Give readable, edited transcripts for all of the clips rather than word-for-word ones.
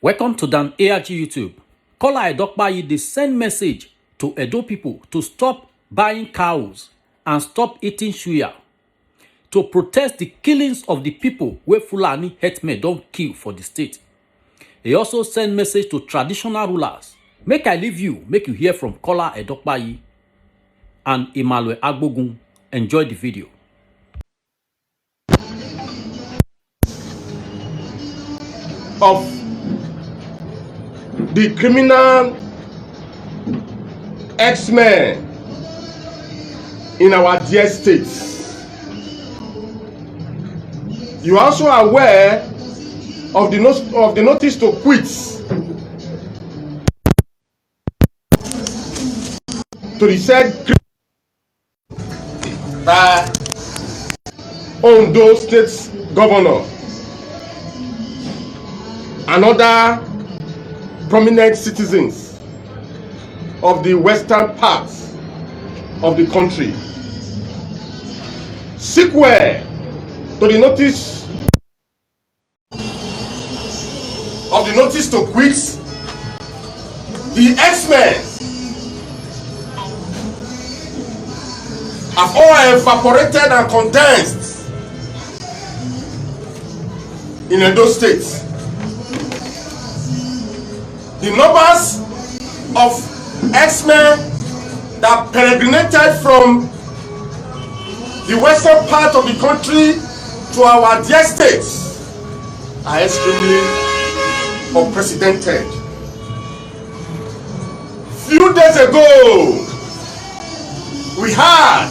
Welcome to Dan ARG YouTube. Kola Edokpayi dey send message to Edo people to stop buying cows and stop eating suya to protest the killings of the people wey Fulani herdsmen don kill for the state. He also send message to traditional rulers. Make I leave you, make you hear from Kola Edokpayi and Emmanuel Agbogun. Enjoy the video. Of the criminal X-Men in our dear states. You are also aware of the notice to quit to the said by Ondo State's governor and other prominent citizens of the western parts of the country. Sequel to the notice to quit, the X-Men have all evaporated and condensed in Edo State. The numbers of X-Men that peregrinated from the western part of the country to our dear states are extremely unprecedented. Few days ago, we had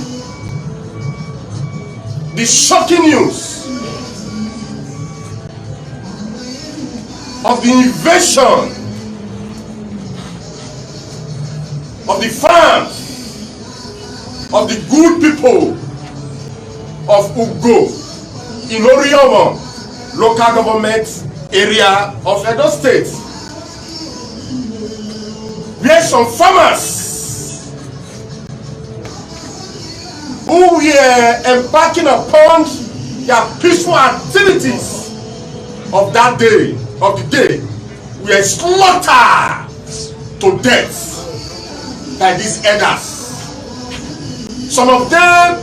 the shocking news of the invasion of the farms of the good people of Ugo in Oriomo local government area of Edo State, where some farmers who were embarking upon their peaceful activities of that day, were slaughtered to death by these elders. Some of them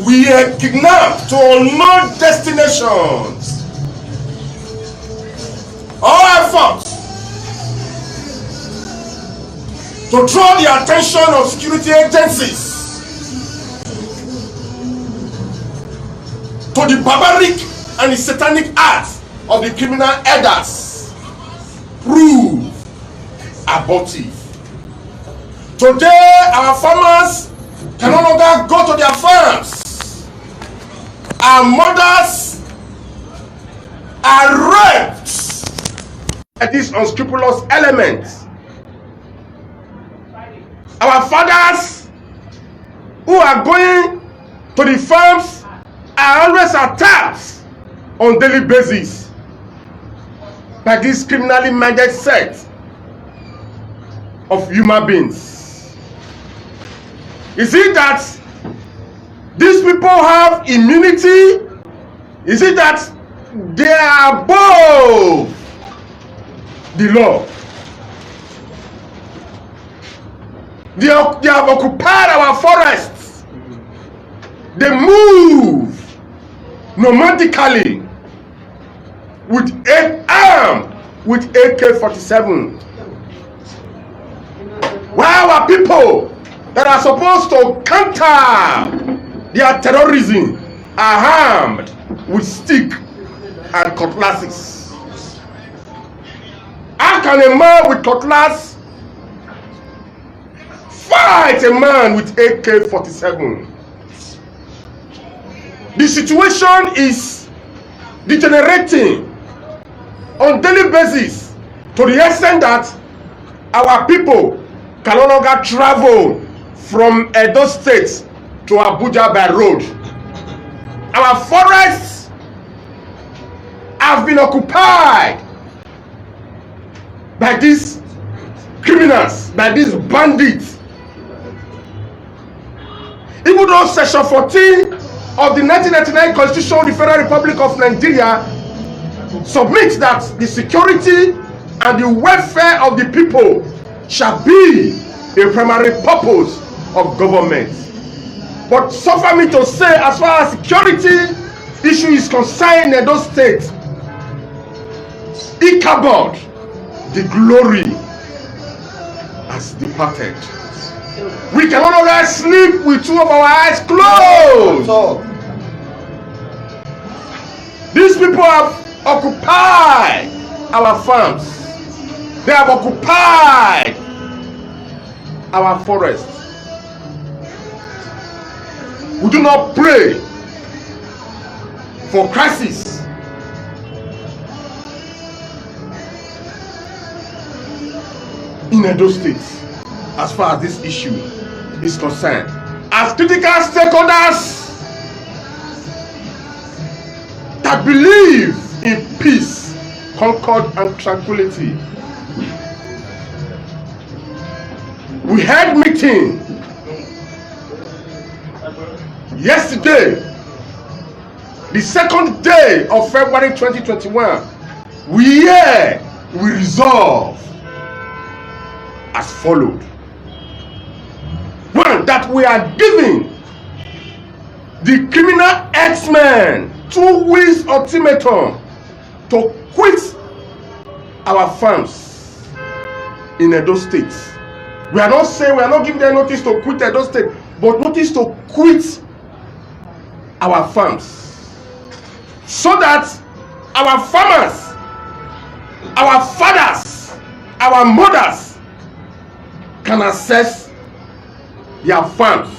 were kidnapped to unknown destinations. All efforts to draw the attention of security agencies to the barbaric and the satanic acts of the criminal elders prove abortive. Today, our farmers can no longer go to their farms. Our mothers are raped by these unscrupulous elements. Our fathers who are going to the farms are always attacked on daily basis by this criminally minded set of human beings. Is it that these people have immunity? Is it that they are above the law? They have occupied our forests. They move nomadically armed with AK-47. While our people that are supposed to counter their terrorism are armed with stick and cutlasses. How can a man with cutlass fight a man with AK-47? The situation is degenerating on daily basis to the extent that our people can no longer travel from Edo State to Abuja by road. Our forests have been occupied by these criminals, by these bandits. Even though Section 14 of the 1999 Constitution of the Federal Republic of Nigeria submit that the security and the welfare of the people shall be a primary purpose of government. But suffer me to say, as far as security issue is concerned in those states, Ichabod, the glory, has departed. We can no longer sleep with two of our eyes closed. These people have occupied our farms. They have occupied our forests. We do not pray for crisis. In Edo State, as far as this issue is concerned, as critical stakeholders that believe in peace, concord, and tranquility, we had meeting yesterday, the second day of February 2021, where we resolve as followed. One, that we are giving the criminal X-Men 2 weeks ultimatum to quit our farms in Edo State. We are not saying, we are not giving them notice to quit Edo State, but notice to quit our farms, so that our farmers, our fathers, our mothers can access their farms.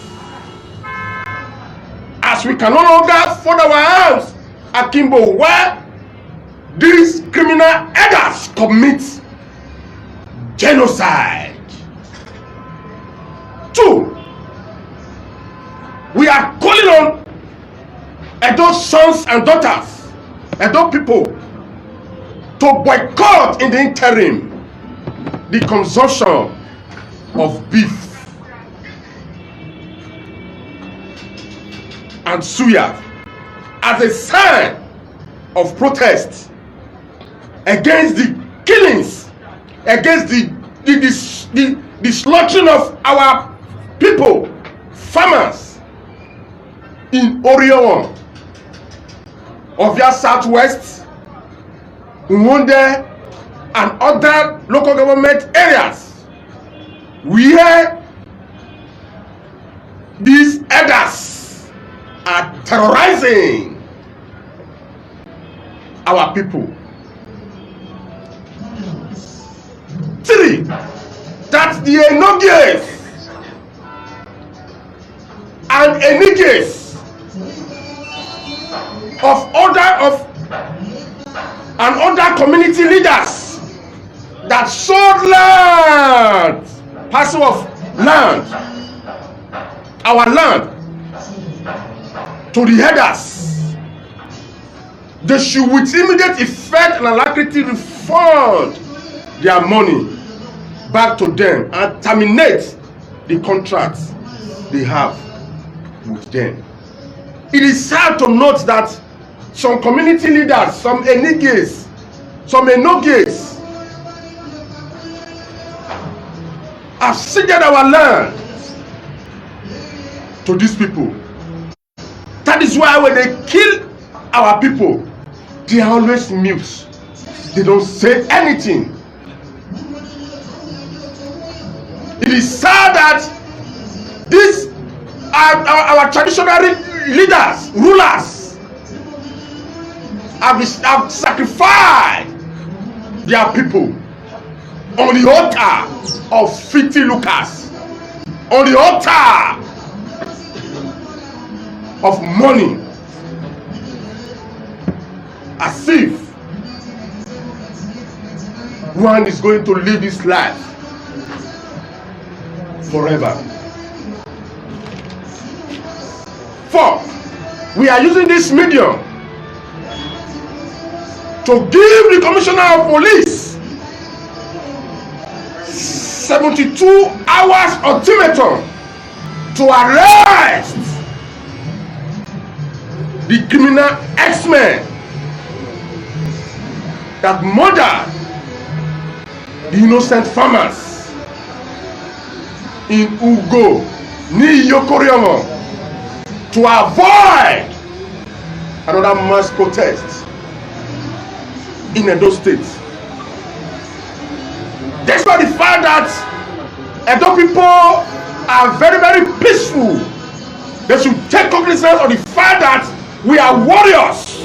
As we can no longer fold our arms akimbo, where these criminal elders commit genocide. 2, we are calling on Edo sons and daughters, Edo people, to boycott in the interim the consumption of beef and suya as a sign of protest against the killings, against the slaughtering of our people, farmers in Orion, Ovia Southwest, Nwonde, and other local government areas where these elders are terrorizing our people. 3, that the Enoges and Eniges of other community leaders that sold land, parcel of land, our land, to the headers, they should with immediate effect and alacrity refund their money back to them and terminate the contracts they have with them. It is sad to note that some community leaders, some Eniges, some Enoges, have ceded our land to these people. That is why when they kill our people, they are always mute. They don't say anything. It is sad that these are our traditional leaders, rulers, have sacrificed their people on the altar of filthy lucres, on the altar of money, as if one is going to live his life forever. 4, we are using this medium to give the Commissioner of Police 72 hours ultimatum to arrest the criminal X-Men that murdered the innocent farmers in Ugo, near Yokoriomo, to avoid another mass protest in Edo State. Despite the fact that Edo people are very, very peaceful, they should take cognizance of the fact that we are warriors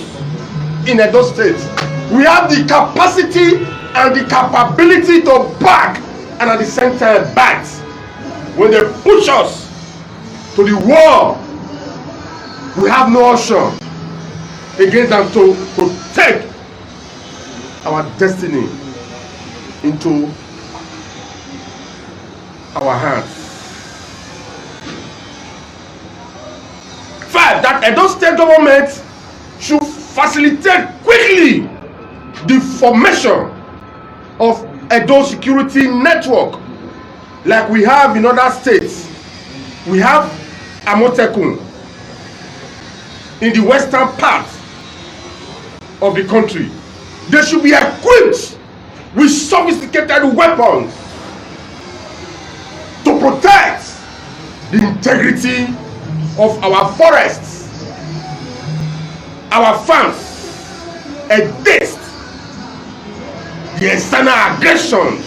in Edo State. We have the capacity and the capability to back and at the same time fight. When they push us to the wall, we have no option against them to take our destiny into our hands. 5. That Edo State government should facilitate quickly the formation of Edo security network like we have in other states. We have Amotekun in the western part of the country. They should be equipped with sophisticated weapons to protect the integrity of our forests, our farms, against the external aggressions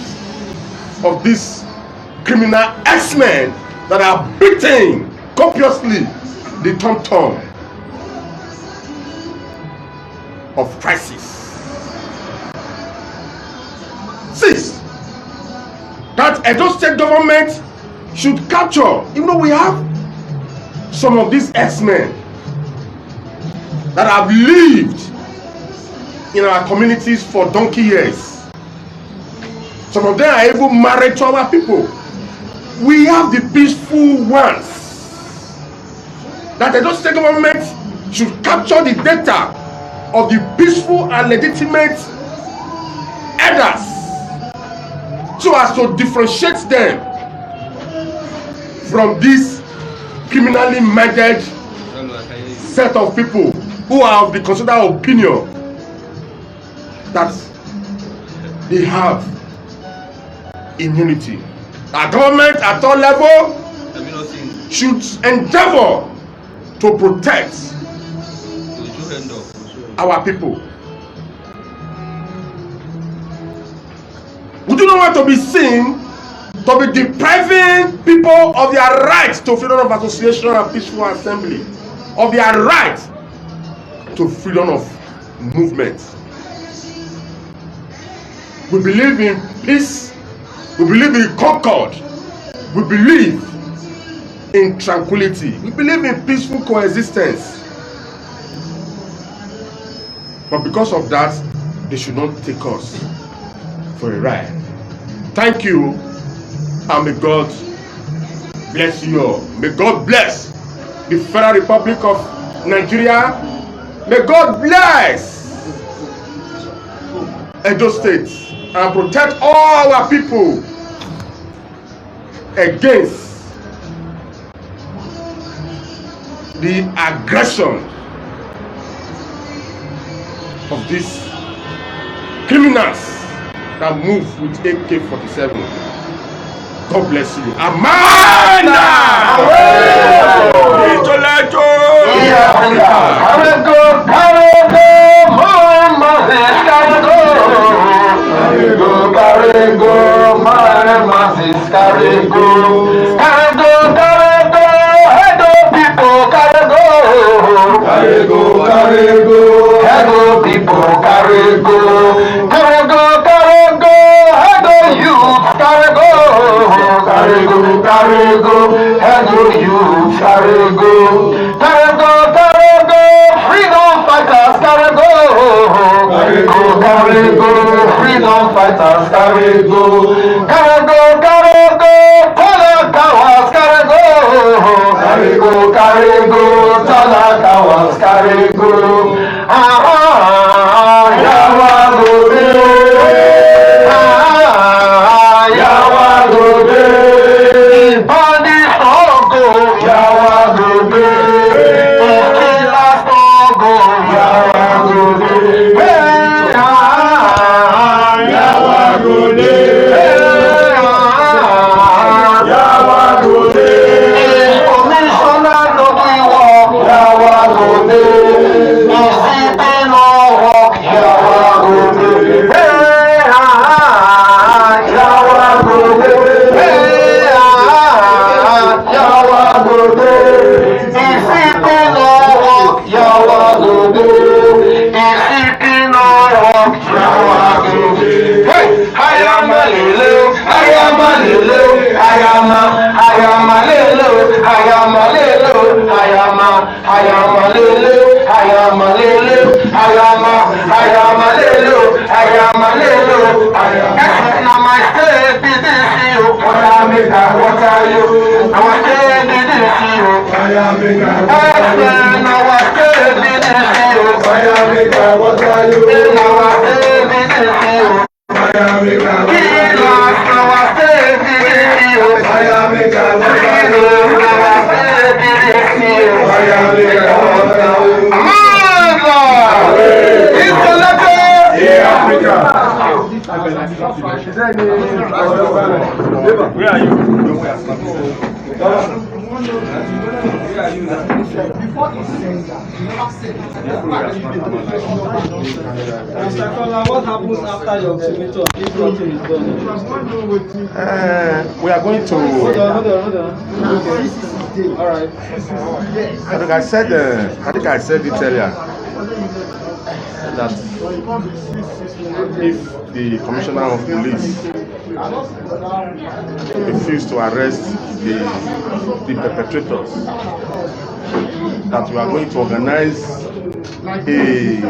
of these criminal X-Men that are beating copiously the tom-tom of crisis. 6. That Edo State government should capture, even though we have some of these X-Men that have lived in our communities for donkey years. Some of them are even married to our people. We have the peaceful ones. That the Edo State government should capture the data of the peaceful and legitimate elders so as to differentiate them from this criminally minded set of people who are of the considered opinion that they have immunity. Our government at all level should endeavor to protect our people. We do not want to be seen to be depriving people of their right to freedom of association and peaceful assembly, of their right to freedom of movement. We believe in peace, we believe in concord, we believe in tranquility, we believe in peaceful coexistence. But because of that, they should not take us for a ride. Thank you, and may God bless you all. May God bless the Federal Republic of Nigeria. May God bless Edo State and protect all our people against the aggression of these criminals that move with AK-47. God bless you. Amanda! Freedom fighters, carry go, carry go, carry go, Talakawas, carry go, carry go, carry go, Talakawas, carry go, Yawa go de, Yawa go de, Ibadi go, Yawa go de, Ikila go, Yawa go de, Where are you? Mr. Kola, what happens after your signature if nothing is done? We are going to. Hold on. Okay. All right. I think I said it earlier that if the commissioner of police refuse to arrest the perpetrators, that we are going to organize a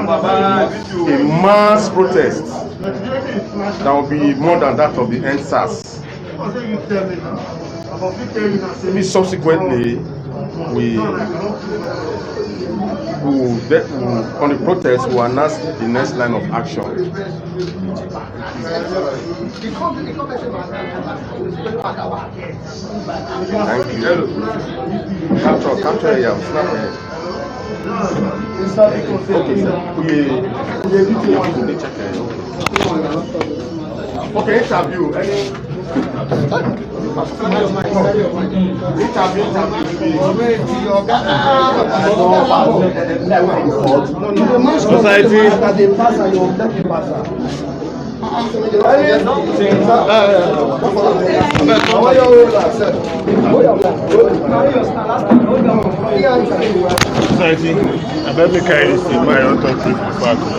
mass protest that will be more than that of the NSAS. Subsequently, we on the protest will announce the next line of action. Thank you. Capture here. Snap here. Okay, interview. Society. Society, I better make carry this thing. I don't talk to you before I come.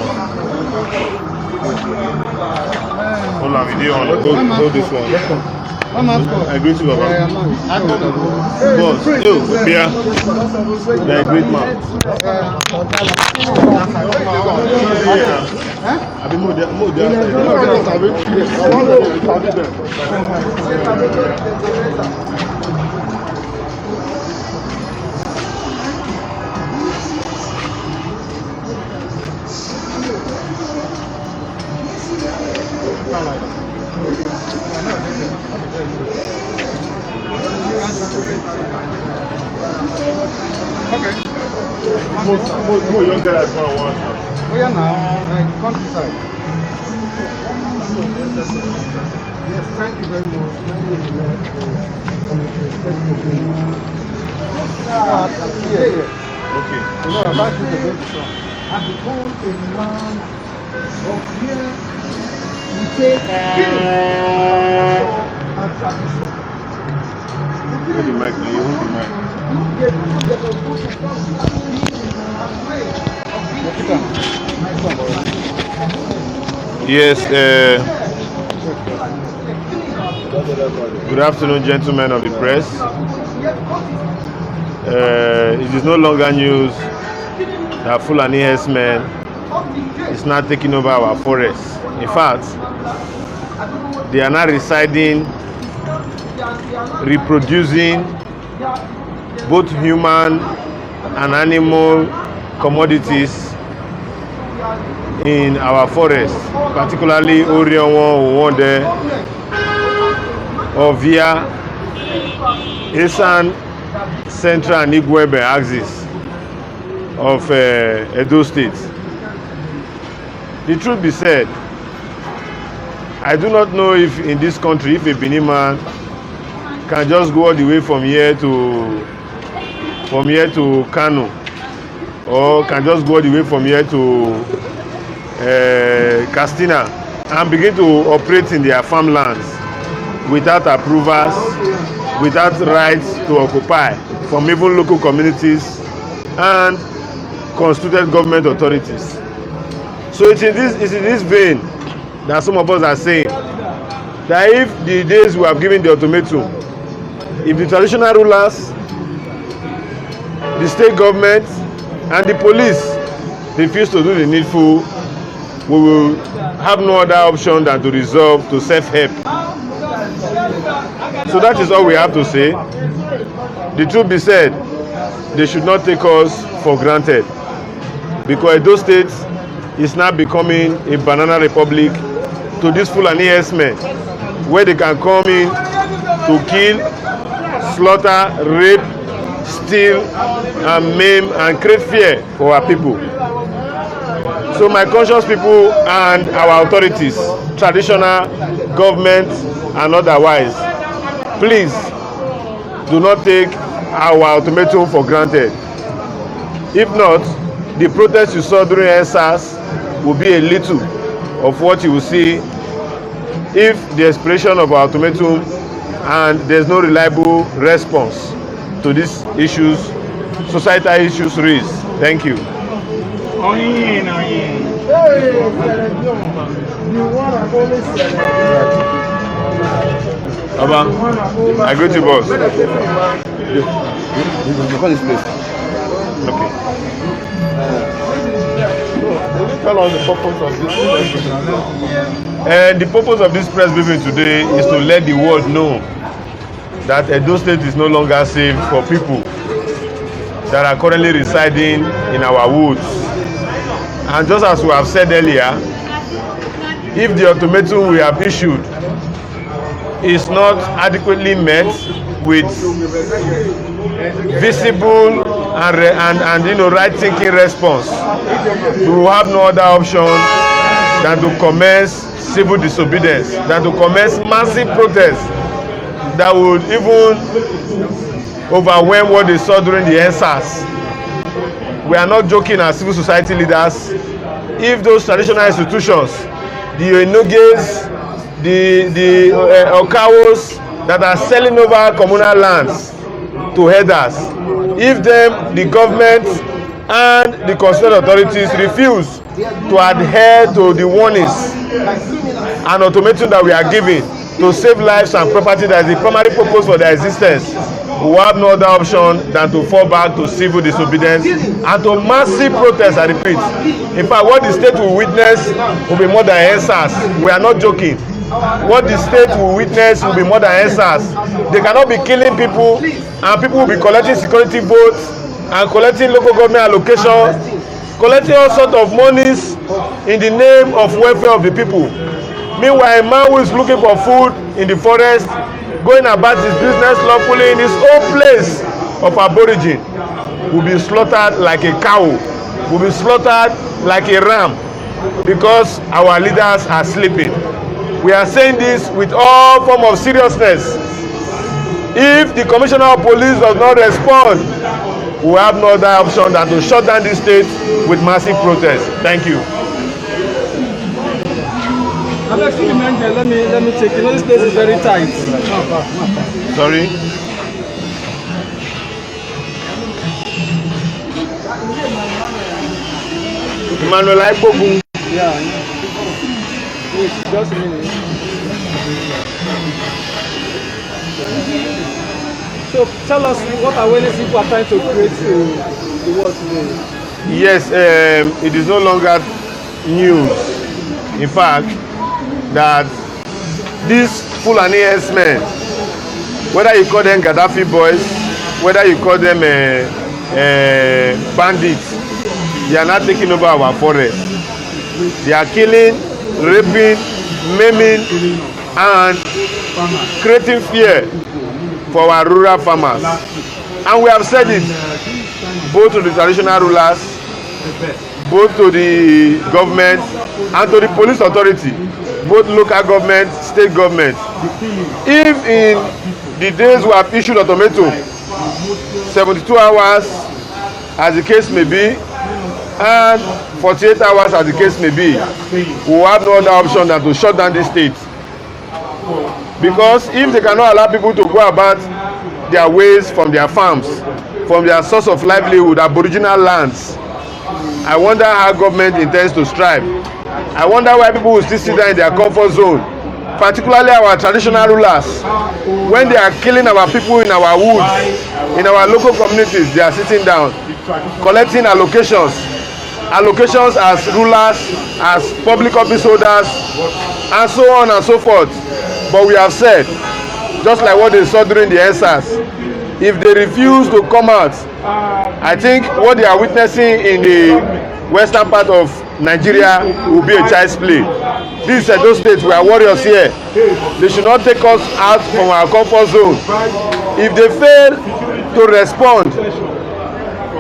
Hold on, video on. Hold this one. I greet you, Baba. Boss, yo, Pia. You're a great man. I've been more there. Okay. More younger as well. Oh yeah, now countryside. Yes, thank you very much. Okay. You know about this event. I've become a man of here. We take and tradition. Hold the mic, man. You hold the mic. Yes, good afternoon, gentlemen of the press. It is no longer news that Fulani herdsmen is now taking over our forests. In fact, they are now residing, reproducing both human and animal commodities in our forests, particularly Orion Wonde, Ovia, Esan, Central and Igwebe axis of Edo State. The truth be said, I do not know if in this country, if a Benin man can just go all the way from here to Kano, or can just go all the way from here to Castina and begin to operate in their farmlands without approvals, without rights to occupy from even local communities and constituted government authorities. So it's in this vein that some of us are saying that if the days we have given the ultimatum, if the traditional rulers, the state government and the police refuse to do the needful, we will have no other option than to resort to self-help. So that is all we have to say. The truth be said, they should not take us for granted, because Edo State is now becoming a banana republic to these Fulani herdsmen, where they can come in to kill, slaughter, rape, steal, and maim, and create fear for our people. So my conscious people and our authorities, traditional, government, and otherwise, please do not take our ultimatum for granted. If not, the protest you saw during EndSARS will be a little of what you will see if the expiration of our ultimatum and there's no reliable response to these issues, societal issues raised. Thank you. Aba, I go to boss. You call this place. Okay. Tell us the purpose of this press. And the purpose of this press briefing today is to let the world know that Edo State is no longer safe for people that are currently residing in our woods. And just as we have said earlier, if the ultimatum we have issued is not adequately met with visible and right thinking response, we will have no other option than to commence civil disobedience, than to commence massive protests that would even overwhelm what they saw during the EndSARS. We are not joking as civil society leaders. If those traditional institutions, the Enoges, the Okawos that are selling over communal lands to herders, if the government and the concerned authorities refuse to adhere to the warnings and ultimatum that we are giving to save lives and property, that is the primary purpose for their existence, we have no other option than to fall back to civil disobedience and to massive protest, I repeat. In fact, what the state will witness will be more than EndSARS. We are not joking. What the state will witness will be more than EndSARS. They cannot be killing people, and people will be collecting security votes and collecting local government allocation, collecting all sorts of monies in the name of welfare of the people. Meanwhile, a man who is looking for food in the forest, going about his business lawfully in his own place of aborigine, will be slaughtered like a cow, will be slaughtered like a ram, because our leaders are sleeping. We are saying this with all form of seriousness. If the commissioner of police does not respond, we have no other option than to shut down this state with massive protests. Thank you. Alex, you mentioned, let me check. You know, this place is very tight. Sorry. Emmanuel Aipogun. Yeah. Wait, just a minute. So tell us what awareness people are trying to create to the world today. Yes, it is no longer news, in fact, that these Fulani herdsmen, whether you call them Gaddafi boys, whether you call them bandits, they are not taking over our forest. They are killing, raping, maiming, and creating fear for our rural farmers. And we have said it both to the traditional rulers, both to the government and to the police authority, both local government, state government. If in the days we have issued ultimatum, 72 hours as the case may be, and 48 hours as the case may be, we will have no other option than to shut down this state. Because if they cannot allow people to go about their ways from their farms, from their source of livelihood, aboriginal lands, I wonder how government intends to strive. I wonder why people will still sit down in their comfort zone, particularly our traditional rulers. When they are killing our people in our woods, in our local communities, they are sitting down, collecting allocations as rulers, as public office holders, and so on and so forth. But we have said, just like what they saw during the EndSARS, if they refuse to come out, I think what they are witnessing in the western part of Nigeria will be a child's play. This is Edo State. We are warriors here. They should not take us out from our comfort zone. If they fail to respond,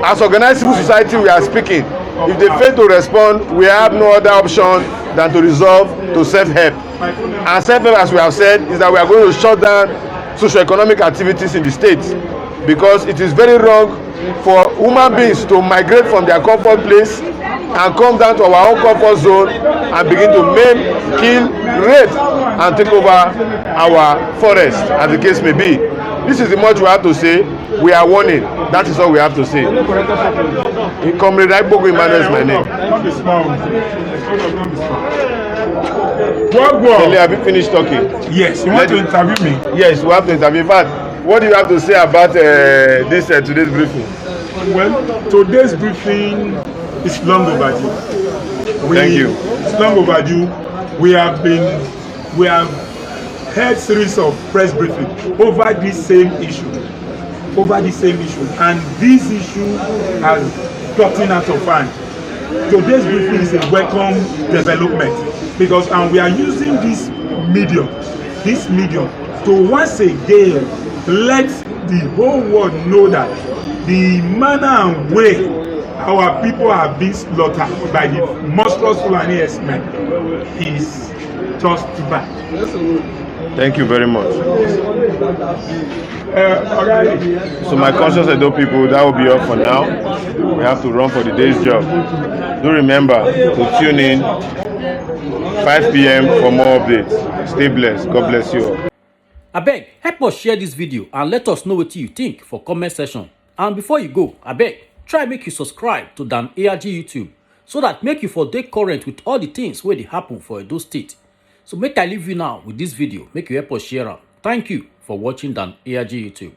as organized civil society we are speaking, if they fail to respond, we have no other option than to resolve to self-help. And self-help, as we have said, is that we are going to shut down socio-economic activities in the state, because it is very wrong for human beings to migrate from their comfort place and come down to our own comfort zone and begin to maim, kill, rape and take over our forest, as the case may be. This is the much we have to say. We are warning. That is all we have to say. Comrade Aibogo Emmanuel is my name. Kelly, have you finished talking? Yes, you want to interview me? Yes, we have to interview. In fact, what do you have to say about this today's briefing? Well, today's briefing is long overdue. Thank you. It's long overdue. We have held series of press briefings over this same issue. And this issue has gotten out of hand. Today's briefing is a welcome development, because we are using this medium to once again let the whole world know that the manner and way our people are being slaughtered by the monstrous Fulani herdsmen is just too bad. Thank you very much. Okay. So my conscious Edo people, that will be all for now. We have to run for the day's job. Do remember to tune in 5 p.m. for more updates. Stay blessed. God bless you all. Abeg, help us share this video and let us know what you think for comment section. And before you go, abeg, try make you subscribe to Dan ARG YouTube so that make you for dey current with all the things wey dey happen for Edo State. So make I leave you now with this video, make you help us share am. Thank you for watching Dan ARG YouTube.